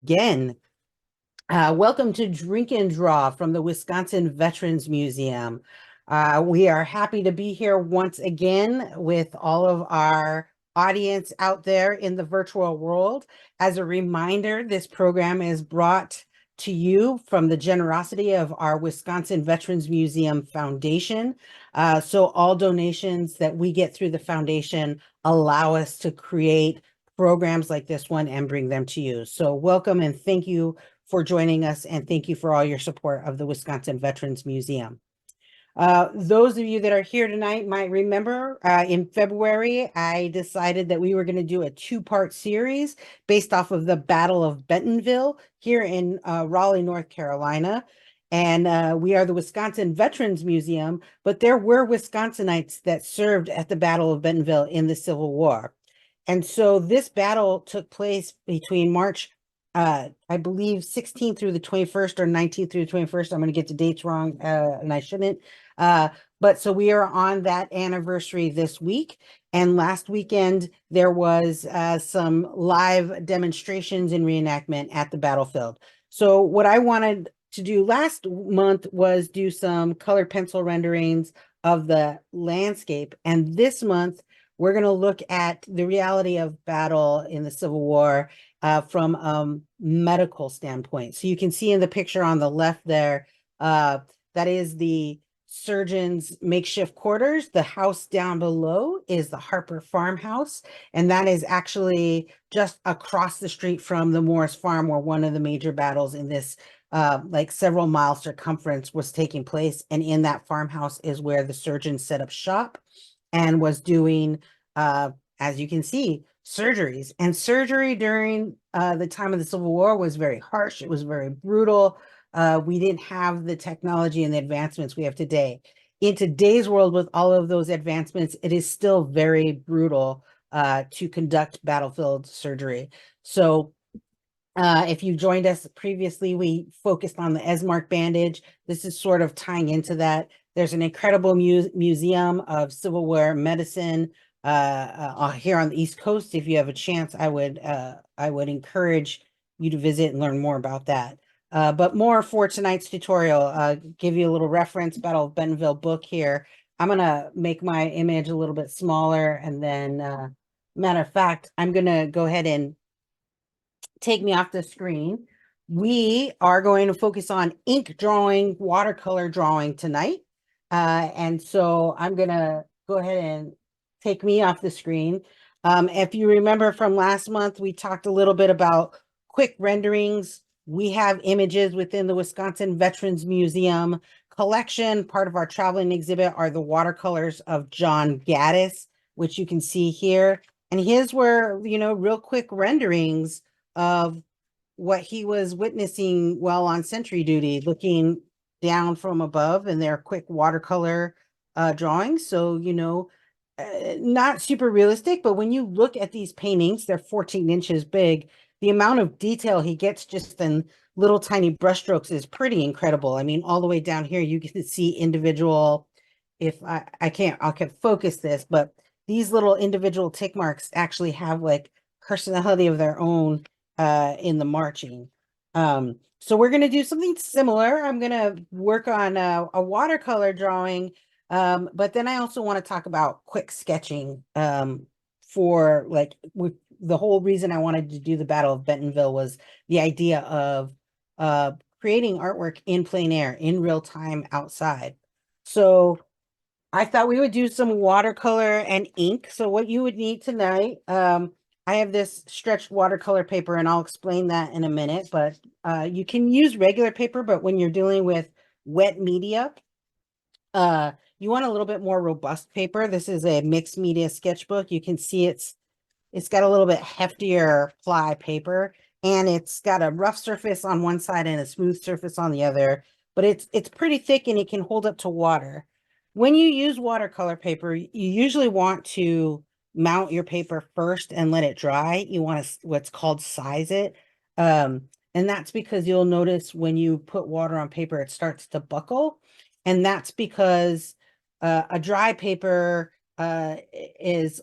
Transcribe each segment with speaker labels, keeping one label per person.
Speaker 1: Again, welcome to Drink and Draw from the Wisconsin Veterans Museum. We are happy to be here once again with all of our audience out there in the virtual world. As a reminder, this program is brought to you from the generosity of our Wisconsin Veterans Museum Foundation. So all donations that we get through the foundation allow us to create programs like this one and bring them to you. So welcome and thank you for joining us, and thank you for all your support of the Wisconsin Veterans Museum. Those of you that are here tonight might remember in February, I decided that we were going to do a two-part series based off of the Battle of Bentonville here in Raleigh, North Carolina. And we are the Wisconsin Veterans Museum, but there were Wisconsinites that served at the Battle of Bentonville in the Civil War. And so this battle took place between March, I believe 16th through the 21st or 19th through the 21st. I'm going to get the dates wrong, and I shouldn't. But so we are on that anniversary this week. And last weekend, there was some live demonstrations and reenactment at the battlefield. So what I wanted to do last month was do some colored pencil renderings of the landscape. And this month, we're going to look at the reality of battle in the Civil War from a medical standpoint. So you can see in the picture on the left there, that is the surgeon's makeshift quarters. The house down below is the Harper farmhouse, and that is actually just across the street from the Morris Farm, where one of the major battles in this like several mile circumference was taking place. And in that farmhouse is where the surgeon set up shop and was doing, as you can see, surgeries. And surgery during the time of the Civil War was very harsh. It was very brutal. We didn't have the technology and the advancements we have today. In today's world, with all of those advancements, it is still very brutal to conduct battlefield surgery. So if you joined us previously, we focused on the Esmark bandage. This is sort of tying into that. There's an incredible museum of Civil War medicine here on the East Coast. If you have a chance, I would encourage you to visit and learn more about that. But more for tonight's tutorial, give you a little reference, Battle of Bentonville book here. I'm gonna make my image a little bit smaller, and then matter of fact, I'm gonna go ahead and take me off the screen. We are going to focus on ink drawing, watercolor drawing tonight. And so I'm going to go ahead and take me off the screen. If you remember from last month, we talked a little bit about quick renderings. We have images within the Wisconsin Veterans Museum collection. Part of our traveling exhibit are the watercolors of John Gaddis, which you can see here. And his were, real quick renderings of what he was witnessing while on sentry duty, looking down from above, and they're quick watercolor drawings. So, not super realistic, but when you look at these paintings, they're 14 inches big. The amount of detail he gets just in little tiny brushstrokes is pretty incredible. I mean, all the way down here, you can see individual, if I can't focus this, but these little individual tick marks actually have like personality of their own in the marching. So we're going to do something similar. I'm going to work on a watercolor drawing, but then I also want to talk about quick sketching for like the whole reason I wanted to do the Battle of Bentonville was the idea of creating artwork in plein air, in real time outside. So I thought we would do some watercolor and ink. So what you would need tonight, I have this stretched watercolor paper, and I'll explain that in a minute, but you can use regular paper, but when you're dealing with wet media, you want a little bit more robust paper. This is a mixed media sketchbook. You can see it's got a little bit heftier ply paper, and it's got a rough surface on one side and a smooth surface on the other, but it's pretty thick and it can hold up to water. When you use watercolor paper, you usually want to mount your paper first and let it dry. You want to what's called size it. And that's because you'll notice when you put water on paper, it starts to buckle. And that's because a dry paper is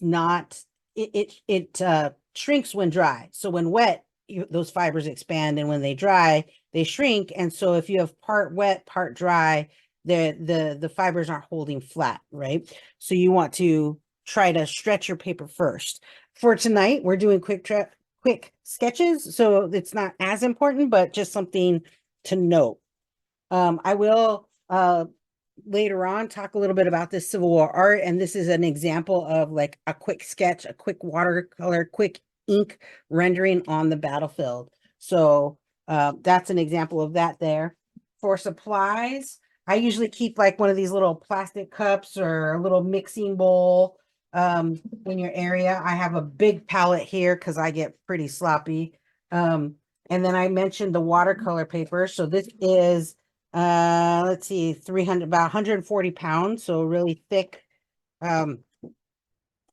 Speaker 1: not, it shrinks when dry. So when wet, those fibers expand, and when they dry, they shrink. And so if you have part wet, part dry, the fibers aren't holding flat, right? So you want to try to stretch your paper first. For tonight, we're doing quick sketches, so it's not as important, but just something to note. I will later on talk a little bit about this Civil War art, and this is an example of like a quick sketch, a quick watercolor, quick ink rendering on the battlefield. So that's an example of that there. For supplies, I usually keep like one of these little plastic cups or a little mixing bowl in your area. I have a big palette here because I get pretty sloppy. And then I mentioned the watercolor paper. So this is let's see, 300, about 140 pounds, so really thick,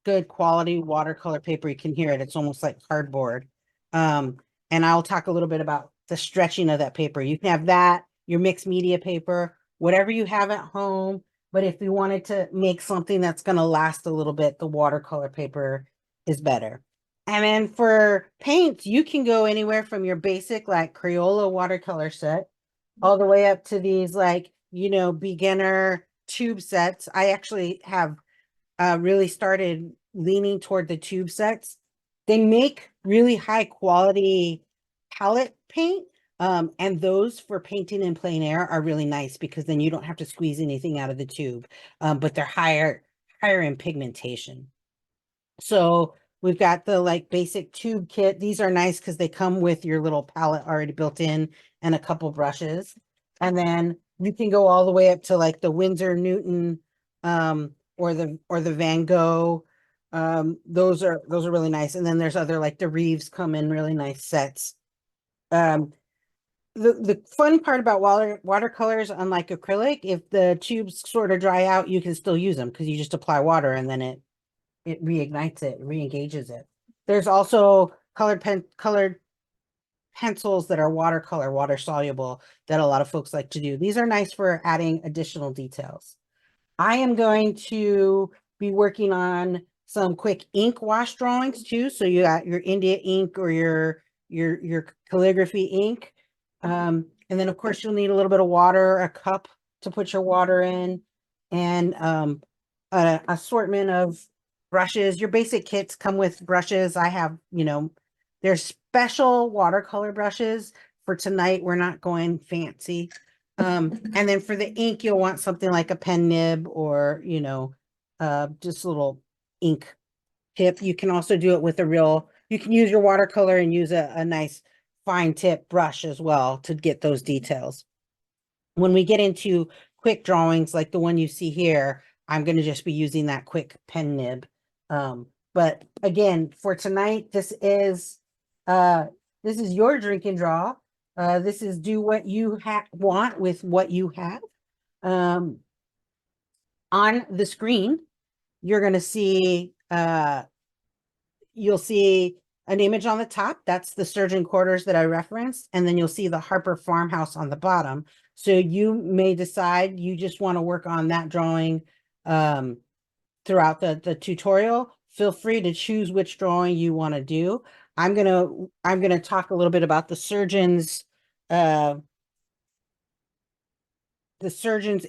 Speaker 1: good quality watercolor paper. You can hear it, it's almost like cardboard. And I'll talk a little bit about the stretching of that paper. You can have that, your mixed media paper, whatever you have at home. But if you wanted to make something that's going to last a little bit, the watercolor paper is better. And then for paints, you can go anywhere from your basic like Crayola watercolor set all the way up to these like, beginner tube sets. I actually have really started leaning toward the tube sets. They make really high quality palette paint. And those for painting in plein air are really nice because then you don't have to squeeze anything out of the tube. But they're higher in pigmentation. So we've got the like basic tube kit. These are nice because they come with your little palette already built in and a couple brushes. And then you can go all the way up to like the Winsor Newton or the Van Gogh. Those are really nice. And then there's other like the Reeves come in really nice sets. The fun part about watercolors, unlike acrylic, if the tubes sort of dry out, you can still use them because you just apply water and then it reignites it, re-engages it. There's also colored pencils that are water soluble that a lot of folks like to do. These are nice for adding additional details. I am going to be working on some quick ink wash drawings too. So you got your India ink or your calligraphy ink. And then of course you'll need a little bit of water, a cup to put your water in, and an assortment of brushes. Your basic kits come with brushes. I have, there's special watercolor brushes. For tonight, we're not going fancy. And then for the ink, you'll want something like a pen nib or, just a little ink tip. You can also do it with you can use your watercolor and use a nice fine tip brush as well to get those details. When we get into quick drawings like the one you see here, I'm going to just be using that quick pen nib. But again, for tonight, this is your drink and draw. This is do what you want with what you have. On the screen, you're going to see, you'll see an image on the top. That's the surgeon quarters that I referenced. And then you'll see the Harper farmhouse on the bottom. So you may decide you just want to work on that drawing throughout the tutorial. Feel free to choose which drawing you want to do. I'm gonna talk a little bit about the surgeon's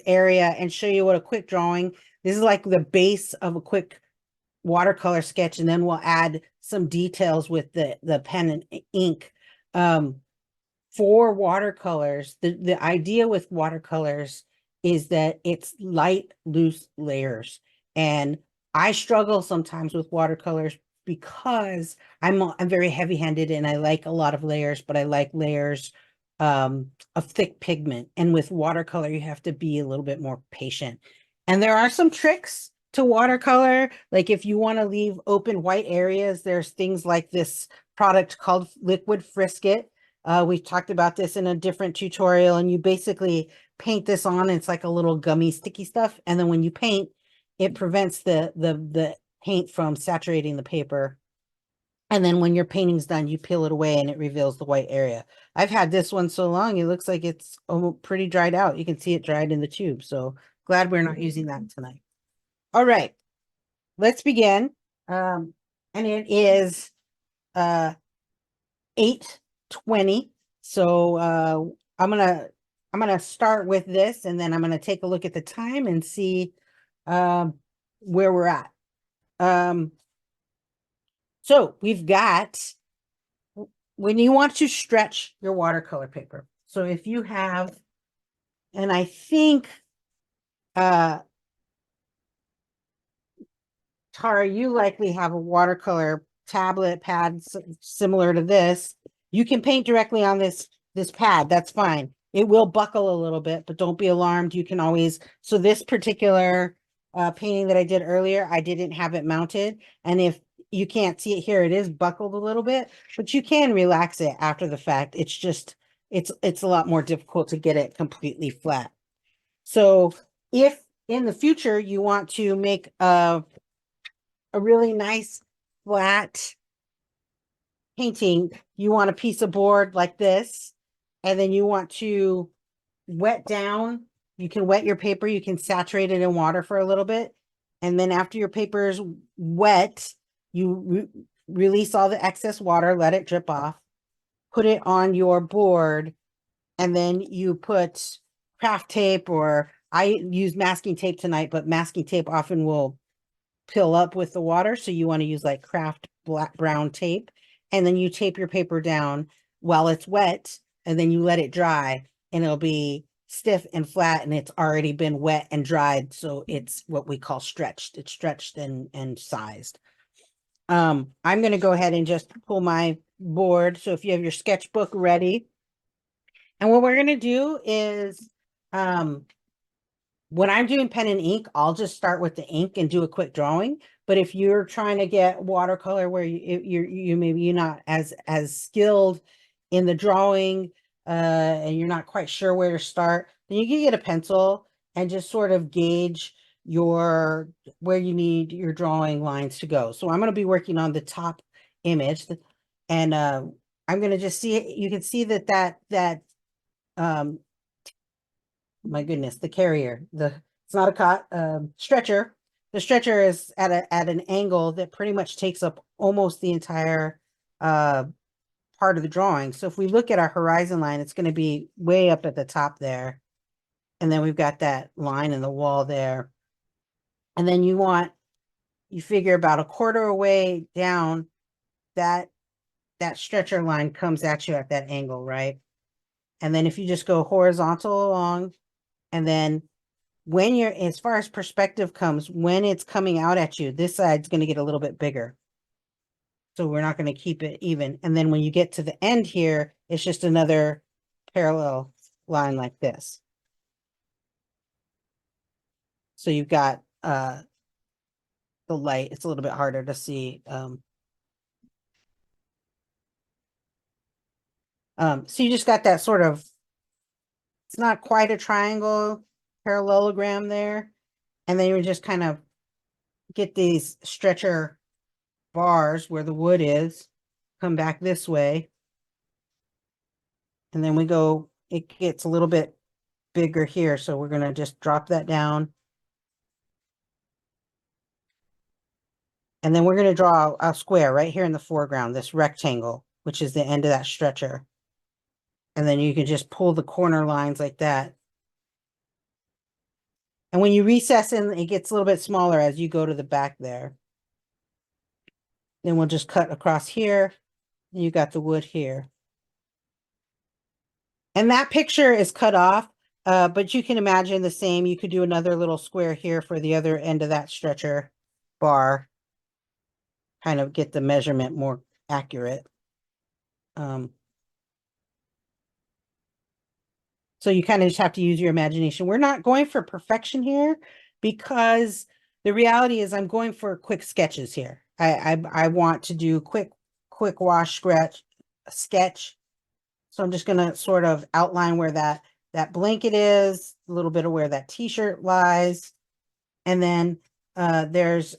Speaker 1: area and show you what a quick drawing. This is like the base of a quick watercolor sketch, and then we'll add some details with the pen and ink. For watercolors, the idea with watercolors is that it's light, loose layers. And I struggle sometimes with watercolors because I'm very heavy-handed and I like a lot of layers, but I like layers of thick pigment. And with watercolor, you have to be a little bit more patient. And there are some tricks to watercolor. Like if you want to leave open white areas, there's things like this product called Liquid Frisket. We've talked about this in a different tutorial, and you basically paint this on. It's like a little gummy sticky stuff. And then when you paint, it prevents the paint from saturating the paper. And then when your painting's done, you peel it away and it reveals the white area. I've had this one so long, it looks like it's pretty dried out. You can see it dried in the tube. So glad we're not using that tonight. All right, let's begin. And it is 8:20. So I'm gonna start with this, and then I'm gonna take a look at the time and see where we're at. So we've got when you want to stretch your watercolor paper. So if you have, and I think Tara, you likely have a watercolor tablet pad similar to this. You can paint directly on this pad. That's fine. It will buckle a little bit, but don't be alarmed. You can always, so this particular painting that I did earlier, I didn't have it mounted. And if you can't see it here, it is buckled a little bit, but you can relax it after the fact. It's just, it's a lot more difficult to get it completely flat. So if in the future you want to make a really nice flat painting, you want a piece of board like this, and then you want to wet down. You can wet your paper, you can saturate it in water for a little bit, and then after your paper is wet, you release all the excess water, let it drip off, put it on your board, and then you put craft tape, or I use masking tape tonight, but masking tape often will pill up with the water. So you want to use like craft black brown tape, and then you tape your paper down while it's wet, and then you let it dry, and it'll be stiff and flat, and it's already been wet and dried. So it's what we call stretched. It's stretched and sized. I'm going to go ahead and just pull my board. So if you have your sketchbook ready, and what we're going to do is, when I'm doing pen and ink, I'll just start with the ink and do a quick drawing. But if you're trying to get watercolor where you maybe you're not as skilled in the drawing, and you're not quite sure where to start, then you can get a pencil and just sort of gauge your where you need your drawing lines to go. So I'm going to be working on the top image, and I'm going to just see, you can see that my goodness, the carrier, it's not a cot, stretcher. The stretcher is at an angle that pretty much takes up almost the entire part of the drawing. So if we look at our horizon line, it's going to be way up at the top there. And then we've got that line in the wall there. And then you figure about a quarter away down, that stretcher line comes at you at that angle, right? And then if you just go horizontal along, and then when you're, as far as perspective comes, when it's coming out at you, this side's going to get a little bit bigger. So we're not going to keep it even. And then when you get to the end here, it's just another parallel line like this. So you've got the light. It's a little bit harder to see. So you just got that sort of, it's not quite a triangle parallelogram there. And then you just kind of get these stretcher bars where the wood is, come back this way. And then we go, it gets a little bit bigger here. So we're going to just drop that down. And then we're going to draw a square right here in the foreground, this rectangle, which is the end of that stretcher. And then you can just pull the corner lines like that. And when you recess in, it gets a little bit smaller as you go to the back there. Then we'll just cut across here. And you got the wood here. And that picture is cut off, but you can imagine the same. You could do another little square here for the other end of that stretcher bar. Kind of get the measurement more accurate. So you kind of just have to use your imagination. We're not going for perfection here, because the reality is I'm going for quick sketches here. I want to do quick wash sketch. So I'm just going to sort of outline where that blanket is, a little bit of where that t-shirt lies. And then there's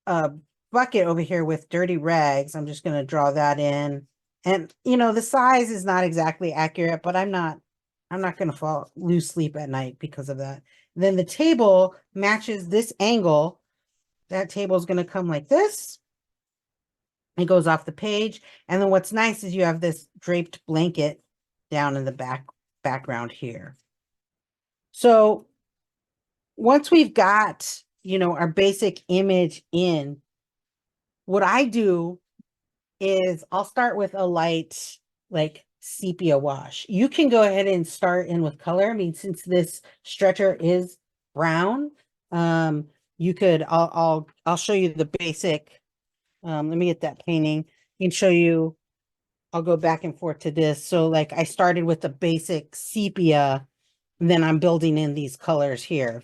Speaker 1: a bucket over here with dirty rags. I'm just going to draw that in. And, you know, the size is not exactly accurate, but I'm not going to lose sleep at night because of that. Then the table matches this angle. That table is going to come like this. It goes off the page. And then what's nice is you have this draped blanket down in the background here. So once we've got, our basic image in, what I do is I'll start with a light, like sepia wash. You can go ahead and start in with color. I mean, since this stretcher is brown, you could, I'll show you the basic. Let me get that painting. I can show you, I'll go back and forth to this. So like I started with the basic sepia, and then I'm building in these colors here.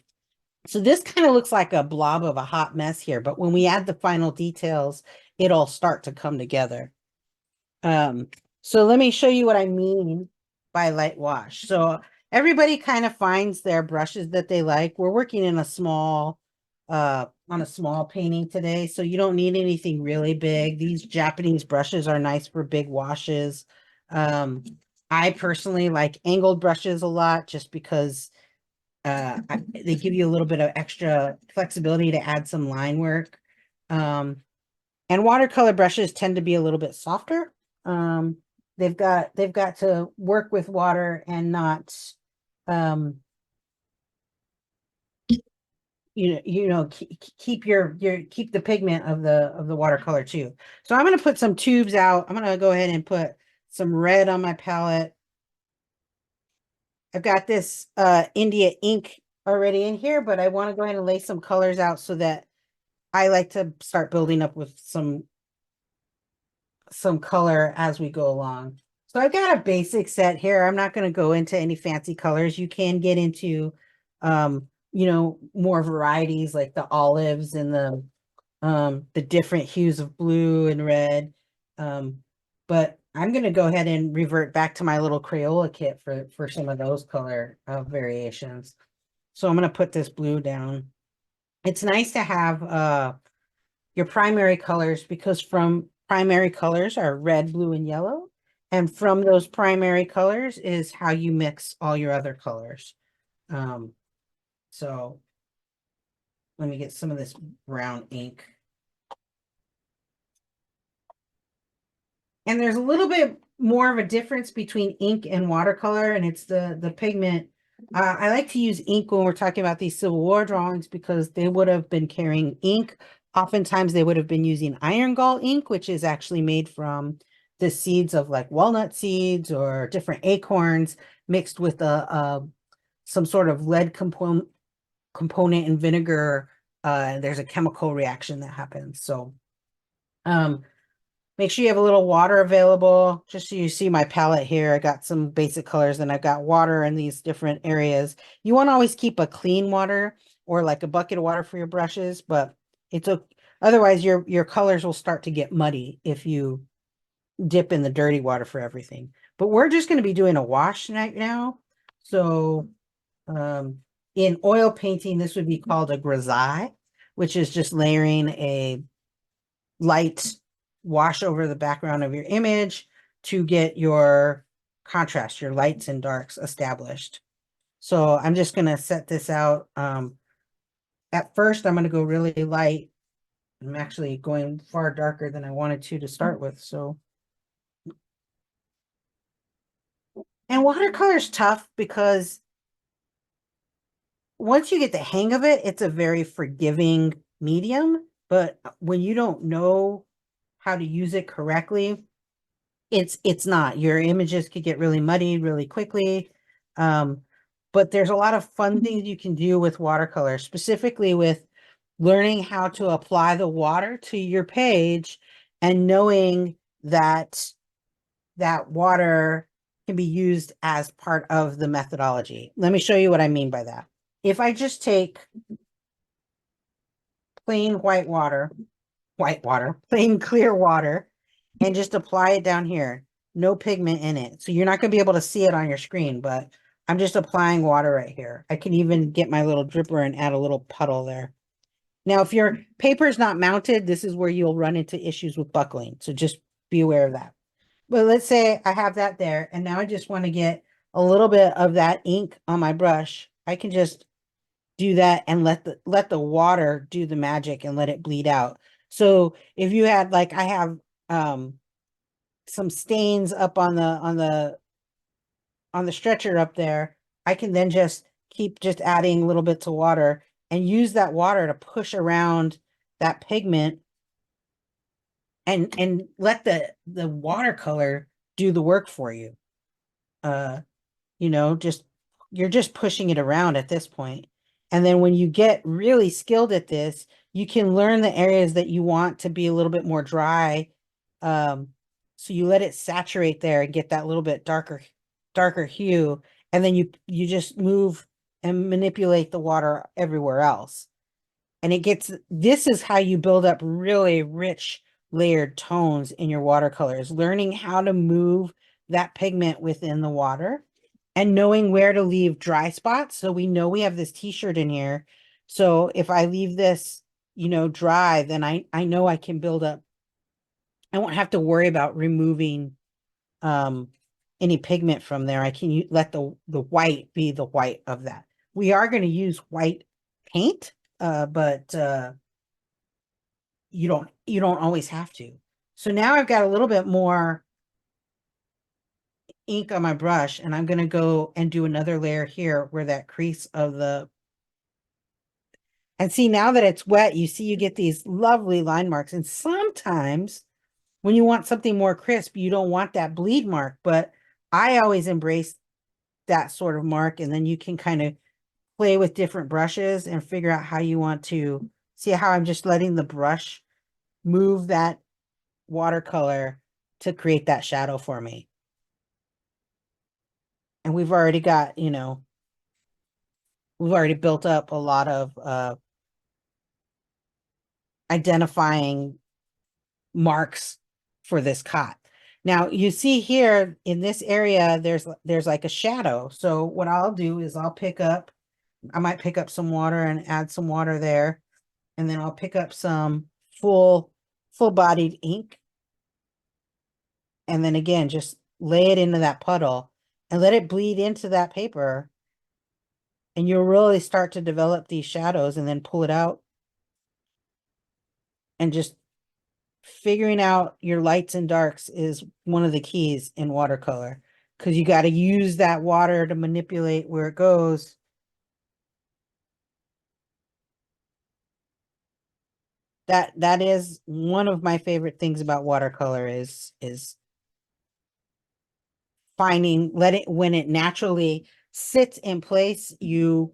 Speaker 1: So this kind of looks like a blob of a hot mess here, but when we add the final details, it'll start to come together. So let me show you what I mean by light wash. So everybody kind of finds their brushes that they like. We're working in a small, on a small painting today, so you don't need anything really big. These Japanese brushes are nice for big washes. I personally like angled brushes a lot just because they give you a little bit of extra flexibility to add some line work. And watercolor brushes tend to be a little bit softer. They've got to work with water and not keep your keep the pigment of the watercolor too. So I'm going to put some tubes out. I'm going to go ahead and put some red on my palette. I've got this India ink already in here, but I want to go ahead and lay some colors out so that I like to start building up with some color as we go along. So I've got a basic set here. I'm not going to go into any fancy colors. You can get into, more varieties like the olives and the different hues of blue and red. But I'm going to go ahead and revert back to my little Crayola kit for some of those color variations. So I'm going to put this blue down. It's nice to have your primary colors, because from primary colors are red, blue, and yellow. And from those primary colors is how you mix all your other colors. So let me get some of this brown ink. And there's a little bit more of a difference between ink and watercolor, and it's the pigment. I like to use ink when we're talking about these Civil War drawings because they would have been carrying ink. Oftentimes they would have been using iron gall ink, which is actually made from the seeds of like walnut seeds or different acorns mixed with some sort of lead component in vinegar. There's a chemical reaction that happens. So make sure you have a little water available. Just so you see my palette here, I got some basic colors and I've got water in these different areas. You want to always keep a clean water or like a bucket of water for your brushes, but otherwise your colors will start to get muddy if you dip in the dirty water for everything. But we're just going to be doing a wash right now. So in oil painting, this would be called a grisaille, which is just layering a light wash over the background of your image to get your contrast, your lights and darks established. So I'm just going to set this out. At first, I'm going to go really light. I'm actually going far darker than I wanted to start with. So, and watercolor is tough because once you get the hang of it, it's a very forgiving medium. But when you don't know how to use it correctly, it's not. Your images could get really muddy really quickly. But there's a lot of fun things you can do with watercolor, specifically with learning how to apply the water to your page and knowing that that water can be used as part of the methodology. Let me show you what I mean by that. If I just take plain plain clear water, and just apply it down here, no pigment in it. So you're not going to be able to see it on your screen, but I'm just applying water right here. I can even get my little dripper and add a little puddle there. Now, if your paper is not mounted, this is where you'll run into issues with buckling. So just be aware of that. But let's say I have that there, and now I just want to get a little bit of that ink on my brush. I can just do that and let the water do the magic and let it bleed out. So if you had, like I have um some stains up on the stretcher up there, I can then just keep just adding little bits of water and use that water to push around that pigment and let the watercolor do the work for you. Uh, just you're just pushing it around at this point. And then when you get really skilled at this, you can learn the areas that you want to be a little bit more dry. Um, so you let it saturate there and get that little bit darker hue, and then you just move and manipulate the water everywhere else. And this is how you build up really rich layered tones in your watercolors, learning how to move that pigment within the water and knowing where to leave dry spots. So we know we have this t-shirt in here. So if I leave this, dry, then I know I can build up. I won't have to worry about removing um any pigment from there. I can let the white be the white of that. We are going to use white paint, but you don't always have to. So now I've got a little bit more ink on my brush, and I'm going to go and do another layer here where that crease of and see, now that it's wet, you see you get these lovely line marks. And sometimes when you want something more crisp, you don't want that bleed mark, but I always embrace that sort of mark. And then you can kind of play with different brushes and figure out how you want to see how I'm just letting the brush move that watercolor to create that shadow for me. And we've already got, we've already built up a lot of identifying marks for this cot. Now you see here in this area, there's like a shadow. So what I'll do is I might pick up some water and add some water there. And then I'll pick up some full-bodied ink. And then again, just lay it into that puddle and let it bleed into that paper. And you'll really start to develop these shadows, and then pull it out and just figuring out your lights and darks is one of the keys in watercolor, because you got to use that water to manipulate where it goes. That is one of my favorite things about watercolor is finding, when it naturally sits in place, you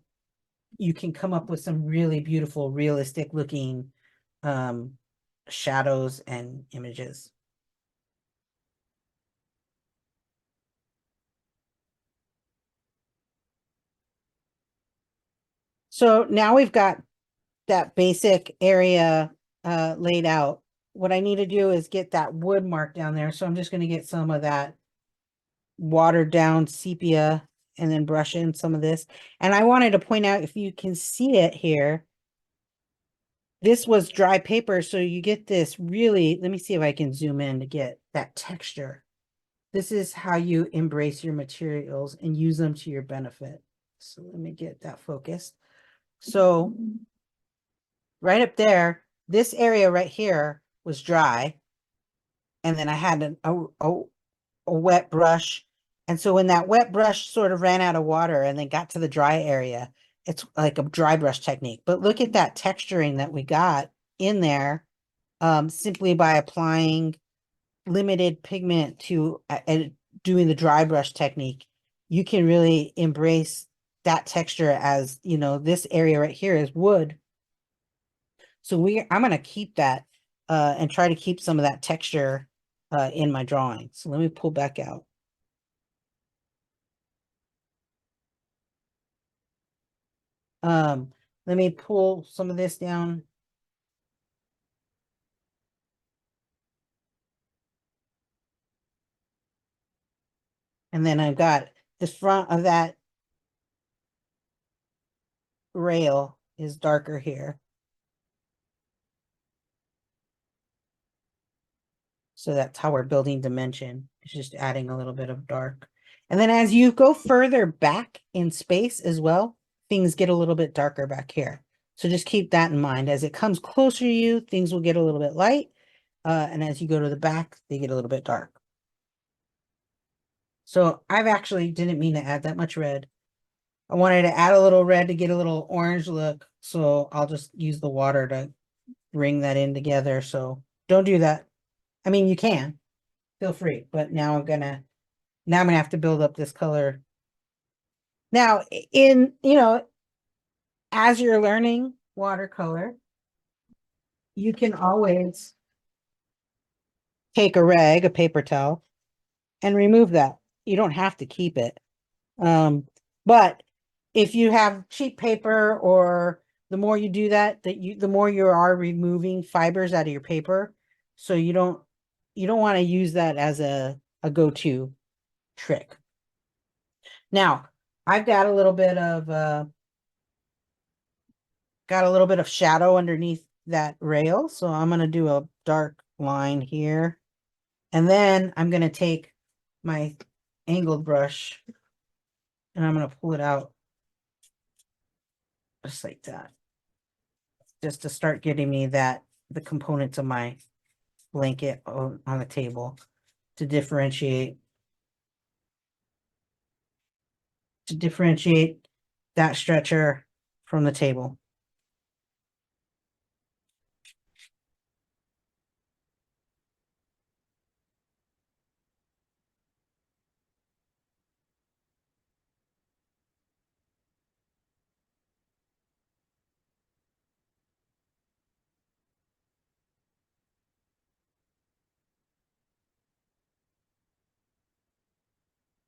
Speaker 1: can come up with some really beautiful, realistic looking shadows and images. So now we've got that basic area laid out. What I need to do is get that wood mark down there. So I'm just going to get some of that watered down sepia and then brush in some of this. And I wanted to point out, if you can see it here, this was dry paper. So you get this really, let me see if I can zoom in to get that texture. This is how you embrace your materials and use them to your benefit. So let me get that focused. So right up there, this area right here was dry. And then I had a wet brush. And so when that wet brush sort of ran out of water and then got to the dry area, it's like a dry brush technique. But look at that texturing that we got in there, simply by applying limited pigment to doing the dry brush technique. You can really embrace that texture, as this area right here is wood. So I'm going to keep that and try to keep some of that texture in my drawing. So let me pull back out. Let me pull some of this down. And then I've got the front of that rail is darker here. So that's how we're building dimension. It's just adding a little bit of dark. And then as you go further back in space as well, things get a little bit darker back here. So just keep that in mind. As it comes closer to you, things will get a little bit light. And as you go to the back, they get a little bit dark. So I've actually didn't mean to add that much red. I wanted to add a little red to get a little orange look. So I'll just use the water to bring that in together. So don't do that. I mean, you can, feel free, but now I'm gonna have to build up this color. Now, as you're learning watercolor, you can always take a paper towel, and remove that. You don't have to keep it. But if you have cheap paper, or the more you do that, the more you are removing fibers out of your paper. So you don't want to use that as a go-to trick. Now, I've got a little bit of shadow underneath that rail, so I'm going to do a dark line here. And then I'm going to take my angled brush and I'm going to pull it out just like that, just to start getting me the components of my blanket on the table to differentiate that stretcher from the table.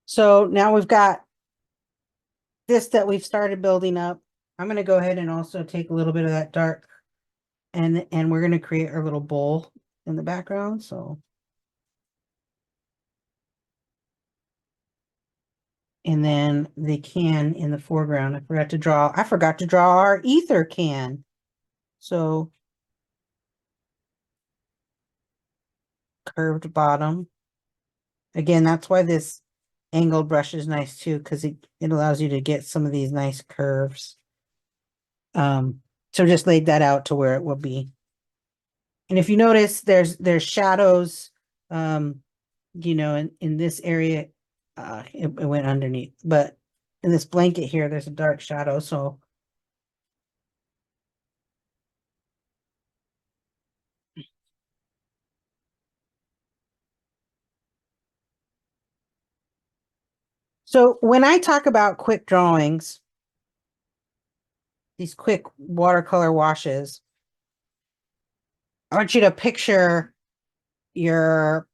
Speaker 1: So now we've got this that we've started building up. I'm going to go ahead and also take a little bit of that dark, and we're going to create our little bowl in the background. So, and then the can in the foreground. I forgot to draw our ether can. So curved bottom. Again, that's why this angled brush is nice too, because it allows you to get some of these nice curves. So just laid that out to where it will be. And if you notice, there's shadows, in this area, it went underneath, but in this blanket here, there's a dark shadow. So when I talk about quick drawings, these quick watercolor washes, I want you to picture you're,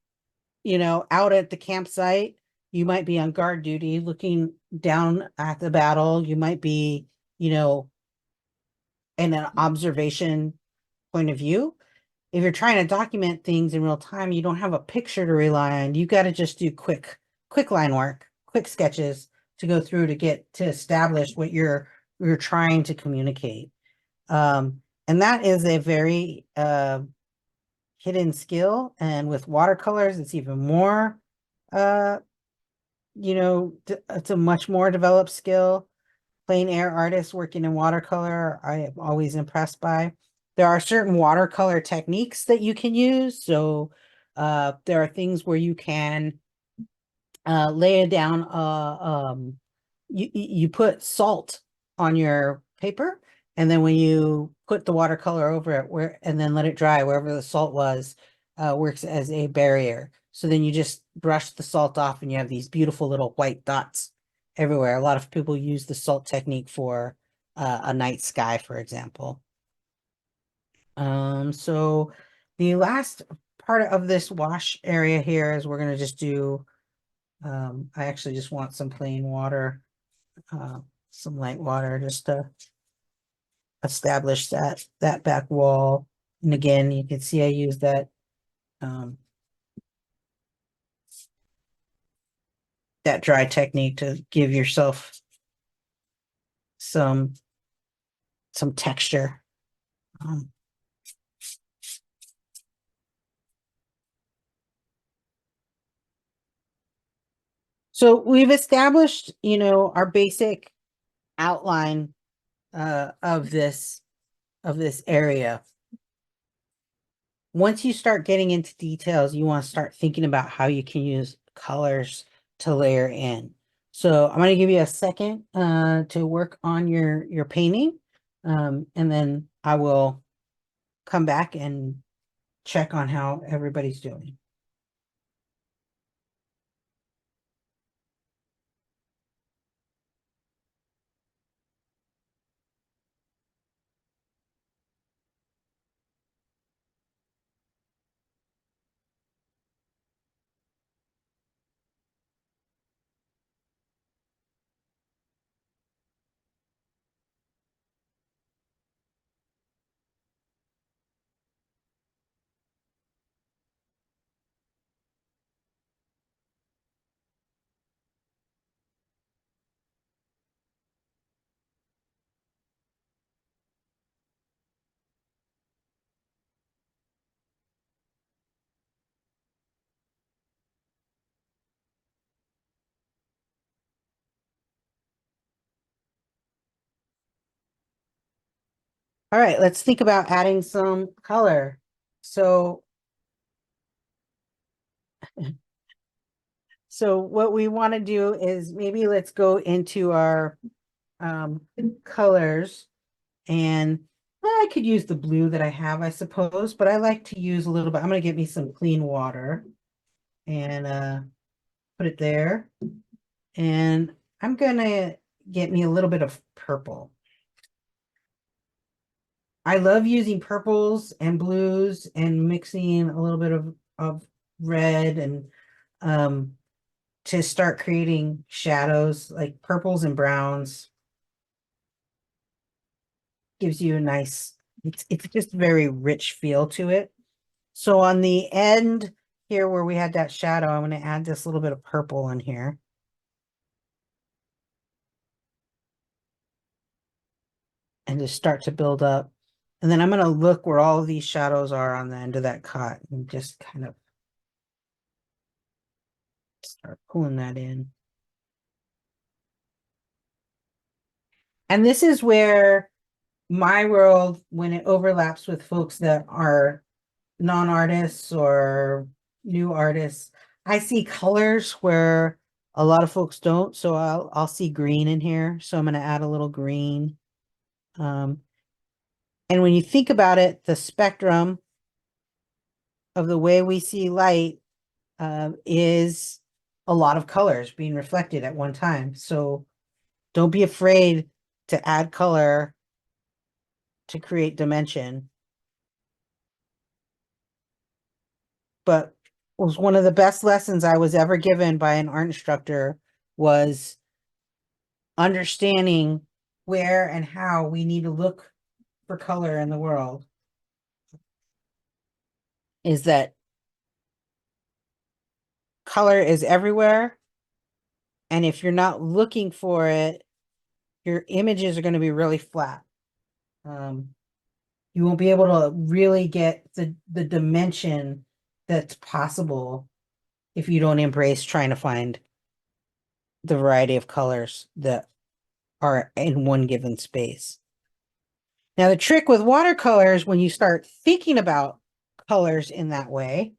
Speaker 1: out at the campsite. You might be on guard duty looking down at the battle. You might be, in an observation point of view. If you're trying to document things in real time, you don't have a picture to rely on. You got to just do quick line work, quick sketches to go through to establish what you're trying to communicate. And that is a very hidden skill. And with watercolors, it's even more, it's a much more developed skill. Plein air artists working in watercolor, I am always impressed by. There are certain watercolor techniques that you can use. So there are things where you can lay it down. You put salt on your paper, and then when you put the watercolor over it, and then let it dry wherever the salt was, works as a barrier. So then you just brush the salt off, and you have these beautiful little white dots everywhere. A lot of people use the salt technique for a night sky, for example. So the last part of this wash area here is we're going to just do, I actually just want some plain water, some light water, just to establish that back wall. And again, you can see I use that dry technique to give yourself some texture. So we've established, our basic outline – of this area. once you start getting into details, you want to start thinking about how you can use colors to layer in. So I'm going to give you a second to work on your painting, and then I will come back and check on how everybody's doing. All right, let's think about adding some color. So, so what we want to do is maybe let's go into our colors, and I could use the blue that I have, I suppose, but I like to use a little bit. I'm going to get me some clean water and put it there. And I'm going to get me a little bit of purple. I love using purples and blues and mixing a little bit of red and to start creating shadows, like purples and browns. Gives you a nice, it's just very rich feel to it. So on the end here where we had that shadow, I'm going to add this little bit of purple in here. And just start to build up. And then I'm going to look where all of these shadows are on the end of that cut and just kind of start pulling that in. And this is where my world, when it overlaps with folks that are non-artists or new artists, I see colors where a lot of folks don't. So I'll see green in here. So I'm going to add a little green. And when you think about it, the spectrum of the way we see light is a lot of colors being reflected at one time. So don't be afraid to add color to create dimension. But was one of the best lessons I was ever given by an art instructor was understanding where and how we need to look for color in the world. Is that color is everywhere, and if you're not looking for it, your images are going to be really flat. You won't be able to really get the dimension that's possible if you don't embrace trying to find the variety of colors that are in one given space. Now, the trick with watercolors, when you start thinking about colors in that way,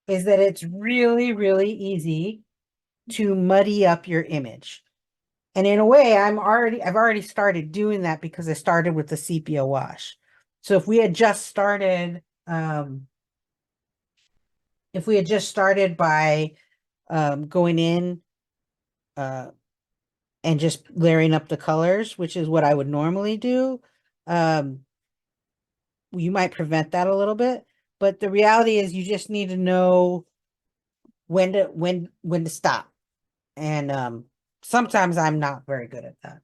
Speaker 1: is that it's really, really easy to muddy up your image. And in a way, I've already started doing that because I started with the sepia wash. So if we had just started by going in and just layering up the colors, which is what I would normally do, um, you might prevent that a little bit. But the reality is you just need to know when to stop. And sometimes I'm not very good at that.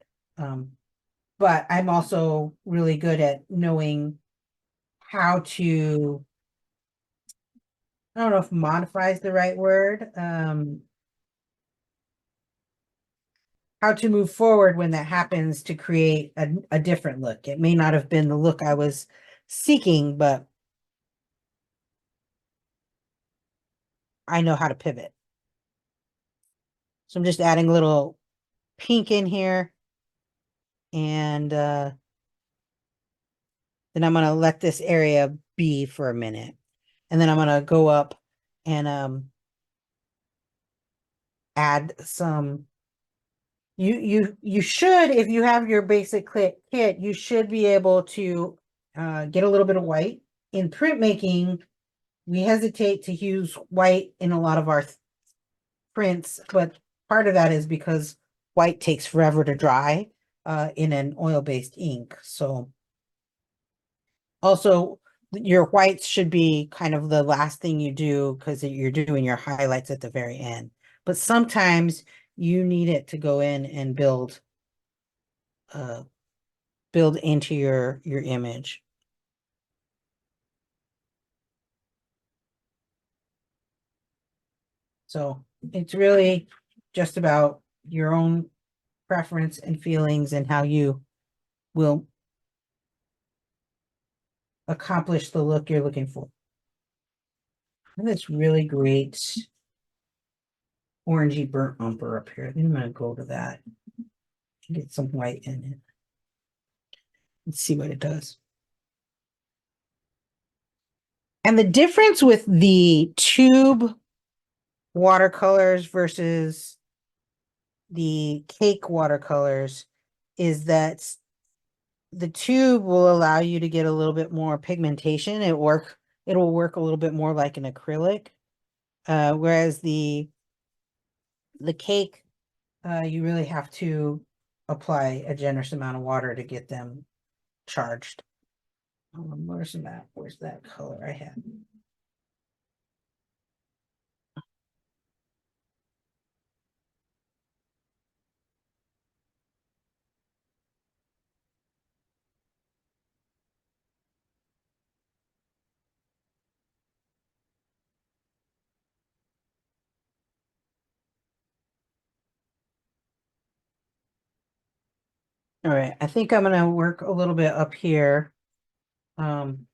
Speaker 1: But I'm also really good at knowing how to, I don't know if modify is the right word, how to move forward when that happens to create a different look. It may not have been the look I was seeking, but I know how to pivot. So I'm just adding a little pink in here, and then I'm going to let this area be for a minute. And then I'm gonna go up and add some. You should, if you have your basic kit, you should be able to get a little bit of white. In printmaking, we hesitate to use white in a lot of our prints, but part of that is because white takes forever to dry in an oil-based ink. So also your whites should be kind of the last thing you do because you're doing your highlights at the very end. But sometimes you need it to go in and uh, build into your image. So it's really just about your own preference and feelings and how you will accomplish the look you're looking for. And this really great orangey burnt umber up here. I think I'm gonna go to that. Get some white in it. Let's see what it does. And the difference with the tube watercolors versus the cake watercolors is that the tube will allow you to get a little bit more pigmentation. It'll work a little bit more like an acrylic. Whereas the cake, you really have to apply a generous amount of water to get them charged. Where's that? Where's that color I had? All right, I think I'm gonna work a little bit up here. I'm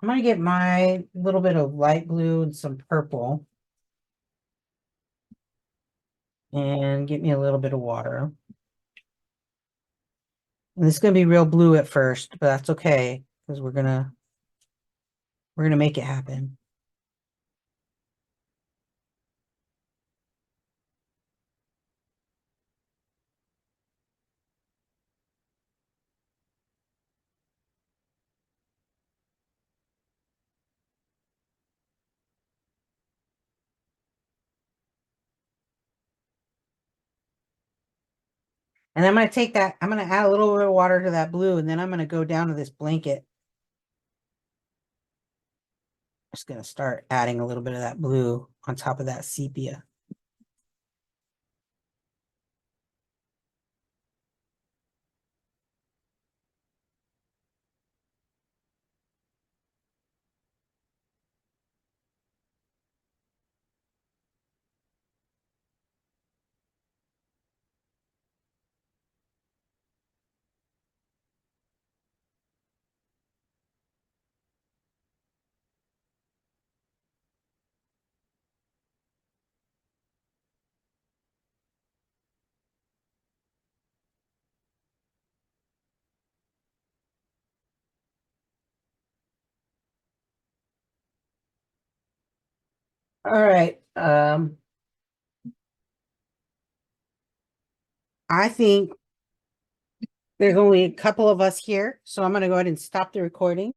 Speaker 1: gonna get my little bit of light blue and some purple. And get me a little bit of water. And this is gonna be real blue at first, but that's okay, because we're gonna make it happen. And I'm gonna take that, I'm gonna add a little bit of water to that blue, and then I'm gonna go down to this blanket. Just gonna start adding a little bit of that blue on top of that sepia. All right. I think there's only a couple of us here, so I'm gonna go ahead and stop the recording.